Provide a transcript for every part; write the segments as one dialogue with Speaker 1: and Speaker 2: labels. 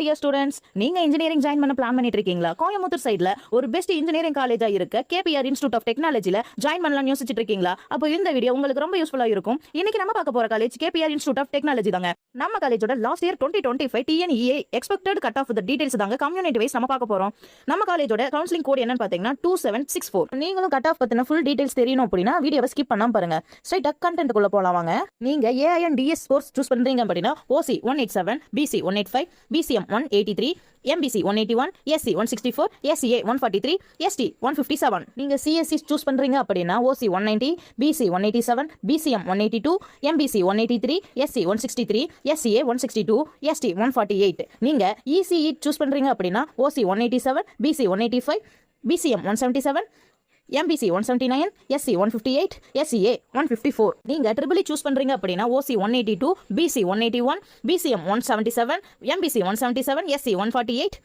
Speaker 1: Dear students, நீங்க engineering join பண்ண plan பண்ணிட்டு இருக்கீங்களா? கோயம்புத்தூர் சைடுல ஒரு பெஸ்ட் இன்ஜினியரிங் காலேஜா இருக்க கேபிஆர் இன்ஸ்டிடியூட் ஆஃப் டெக்னாலஜில ஜாயின் பண்ணலாம்னு யோசிச்சுட்டு இருக்கீங்களா? அப்போ இந்த வீடியோ உங்களுக்கு ரொம்ப யூஸ்ஃபுல்லா இருக்கும். இன்னைக்கு நம்ம பார்க்க போற college KPR institute of technology தாங்க. நம்ம காலேஜோட last year 2025 TNEA expected cut off the details தாங்க கம்யூனிட்டி வைஸ் நம்ம பார்க்க போறோம். நம்ம காலேஜோட கவுன்சிலிங் கோட் என்னன்னு பாத்தீங்கன்னா 2764. நீங்களும் கட் ஆஃப் பத்தின ஃபுல் டீடைல்ஸ் தெரியணும் அப்படின்னா வீடியோவை ஸ்கிப் பண்ணாம பாருங்க. ஸ்ட்ரைட்டா கண்டென்ட்குள்ள போலாம் வாங்க. நீங்க ஏஐஎன்டிஎஸ் கோர்ஸ் சூஸ் பண்றீங்க அப்படின்னா OC 187, BC 185, BCM 183, MBC 181, SC 164, SCA 143, ST 157. நீங்க CSC சூஸ் பண்றீங்க அப்படின்னா OC 190, BC 187, BCM 182, MBC 183, SC 163, SCA 162, ST 148. நீங்க ECE சூஸ் பண்றீங்க அப்படின்னா OC 187, BC 185, BCM 177, MBC 179, SC 158, SCA 154. நீங்க ட்ரிபிள் சூஸ் பண்றீங்க அப்படின்னா OC 182, BC 181, BCM 177, MBC 177, SC 148,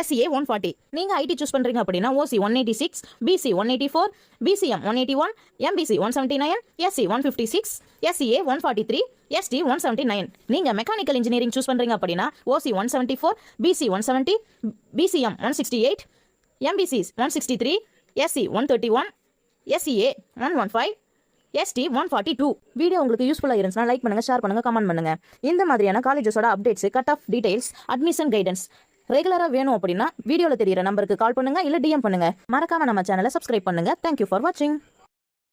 Speaker 1: SCA 140. நீங்க IT சூஸ் பண்றீங்க அப்படின்னா OC 186, BC 184, BCM 181, MBC 179, SC 156, SCA 143, ST 179. நீங்க மெக்கானிக்கல் இன்ஜினியரிங் சூஸ் பண்றீங்க அப்படின்னா OC 174, BC 170, BCM 168, MBC 163, SC 131, SCA 115, ST 142. Video உங்களுக்கு யூஸ்ஃபுல்லாக இருந்துச்சுன்னா லைக் பண்ணுங்க, ஷேர் பண்ணுங்க, கமெண்ட் பண்ணுங்க. இந்த மாதிரியான காலேஜஸோட updates, cut off details, admission guidance ரெகுலராக வேணும் அப்படின்னா வீடியோவில் தெரியிற நம்பருக்கு கால் பண்ணுங்க, இல்லை DM பண்ணுங்க. மறக்காம நம்ம சேனலை சப்ஸ்கிரைப் பண்ணுங்க. தேங்க்யூ ஃபார் வாட்சிங்.